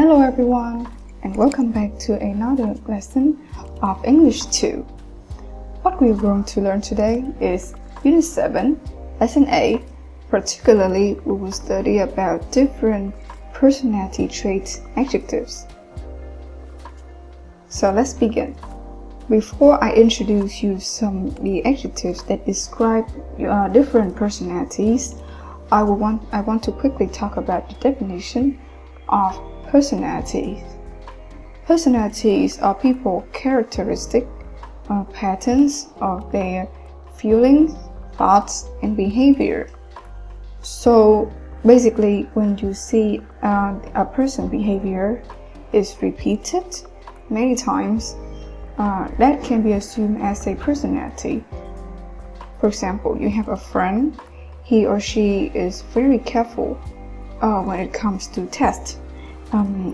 Hello everyone, and welcome back to another lesson of English 2. What we're going to learn today is Unit 7, Lesson A. Particularly, we will study about different personality traits, adjectives. So let's begin. Before I introduce you some of the adjectives that describe different personalities, I want to quickly talk about the definition of personalities. Personalities are people characteristic patterns of their feelings, thoughts, and behavior. So basically, when you see a person's behavior is repeated many times, that can be assumed as a personality. For example, you have a friend, he or she is very careful when it comes to tests.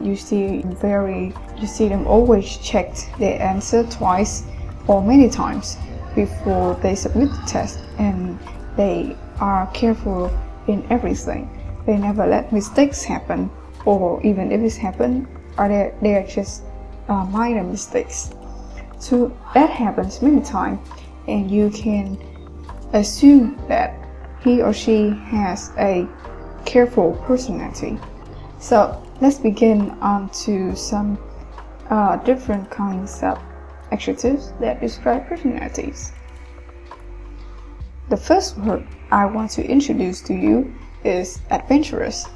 You see them always check their answer twice or many times before they submit the test, and they are careful in everything. They never let mistakes happen, or even if it's happened, they are just minor mistakes. So that happens many times, and you can assume that he or she has a careful personality. So let's begin on to some different kinds of adjectives that describe personalities. The first word I want to introduce to you is adventurous.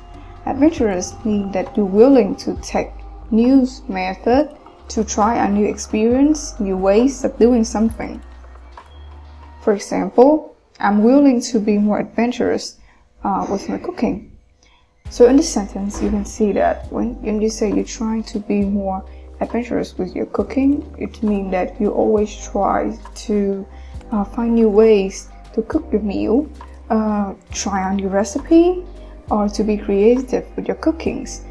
Adventurous means that you're willing to take new method to try a new experience, new ways of doing something. For example, I'm willing to be more adventurous with my cooking. So in this sentence, you can see that when you say you're trying to be more adventurous with your cooking, it means that you always try to find new ways to cook your meal, try a new recipe, or to be creative with your cookings.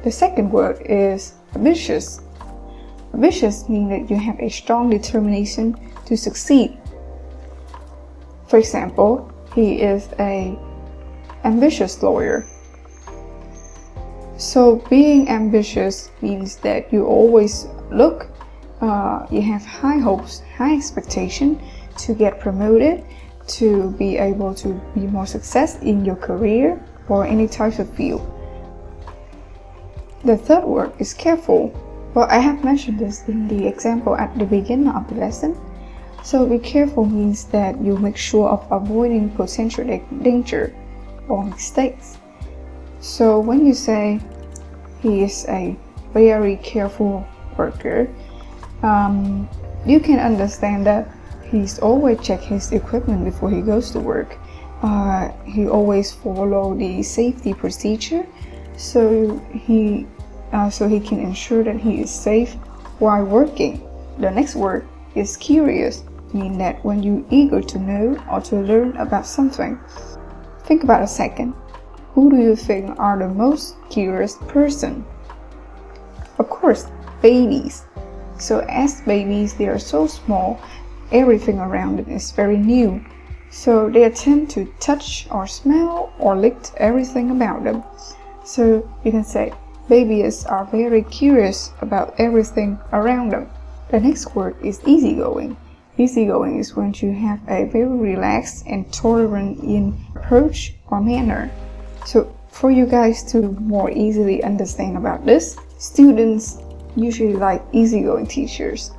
The second word is ambitious. Ambitious means that you have a strong determination to succeed. For example, he is an ambitious lawyer. So being ambitious means that you always you have high hopes, high expectation to get promoted, to be able to be more success in your career or any type of field. The third word is careful. Well, I have mentioned this in the example at the beginning of the lesson. So be careful means that you make sure of avoiding potential danger or mistakes. So when you say he is a very careful worker, you can understand that he's always check his equipment before he goes to work. He always follow the safety procedure, so he can ensure that he is safe while working. The next word is curious, meaning that when you're eager to know or to learn about something. Think about a second. Who do you think are the most curious person? Of course, babies. So as babies, they are so small, everything around them is very new. So they tend to touch or smell or lick everything about them. So you can say, babies are very curious about everything around them. The next word is easygoing. Easygoing is when you have a very relaxed and tolerant in approach or manner. So for you guys to more easily understand about this, students usually like easygoing teachers.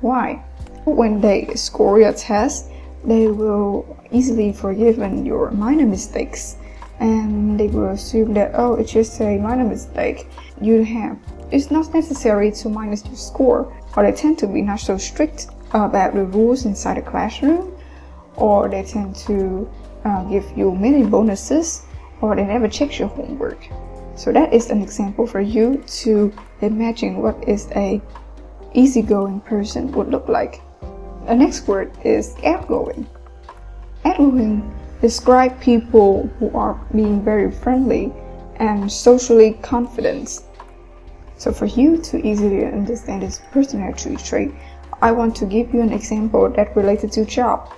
Why? When they score your test, they will easily forgive your minor mistakes, and they will assume that, oh, it's just a minor mistake. It's not necessary to minus your score, or they tend to be not so strict about the rules inside the classroom, or they tend to give you many bonuses, or they never check your homework. So that is an example for you to imagine what is a easygoing person would look like. The next word is outgoing. Outgoing describe people who are being very friendly and socially confident. So for you to easily understand this personality trait, I want to give you an example that related to job.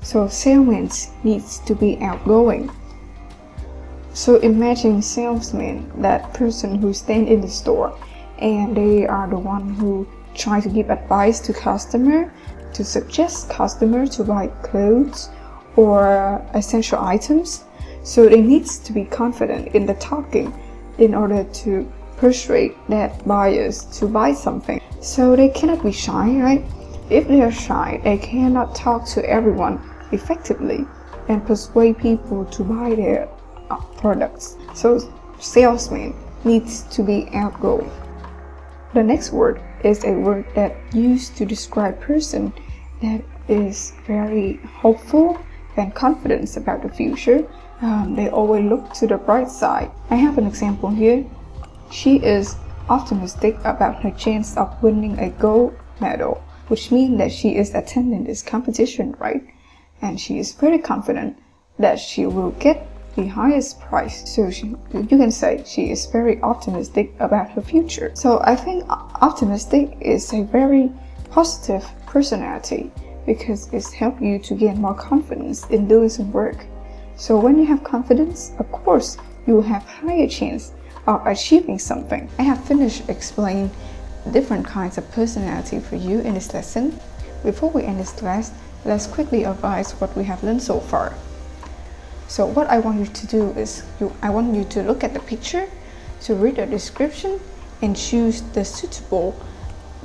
So salesman needs to be outgoing. So imagine salesman, that person who stand in the store and they are the one who try to give advice to customer, to suggest customer to buy clothes or essential items. So they needs to be confident in the talking in order to persuade that buyers to buy something. So they cannot be shy, right? If they are shy, they cannot talk to everyone effectively and persuade people to buy their products. So salesman needs to be outgoing. The next word is a word that used to describe person that is very hopeful and confident about the future. They always look to the bright side. I have an example here. She is optimistic about her chance of winning a gold medal, which means that she is attending this competition, right? And she is very confident that she will get the highest prize. So you can say she is very optimistic about her future. So I think optimistic is a very positive personality because it helps you to gain more confidence in doing some work. So when you have confidence, of course, you will have higher chance of achieving something. I have finished explaining different kinds of personality for you in this lesson. Before we end this class, let's quickly revise what we have learned so far. So what I want you to do is, I want you to look at the picture, to read the description, and choose the suitable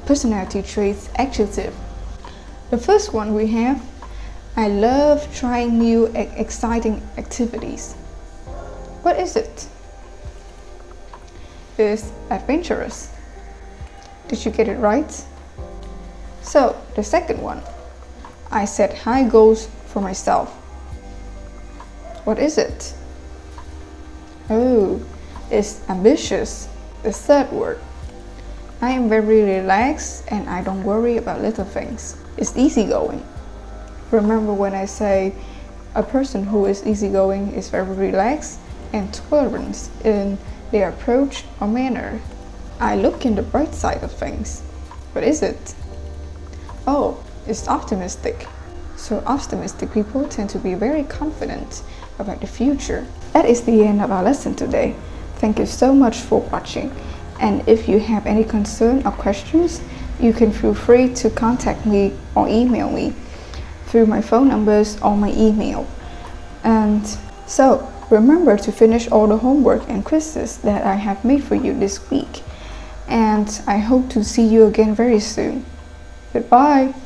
personality traits adjective. The first one we have, I love trying new exciting activities. What is it? It's adventurous. Did you get it right? So the second one, I set high goals for myself. What is it? Oh, it's ambitious. The third word, I am very relaxed and I don't worry about little things. It's easygoing. Remember when I say a person who is easygoing is very relaxed and tolerant in their approach or manner. I look in the bright side of things. What is it? Oh, it's optimistic. So optimistic people tend to be very confident about the future. That is the end of our lesson today. Thank you so much for watching. And if you have any concern or questions, you can feel free to contact me or email me through my phone numbers or my email. And so remember to finish all the homework and quizzes that I have made for you this week. And I hope to see you again very soon. Goodbye.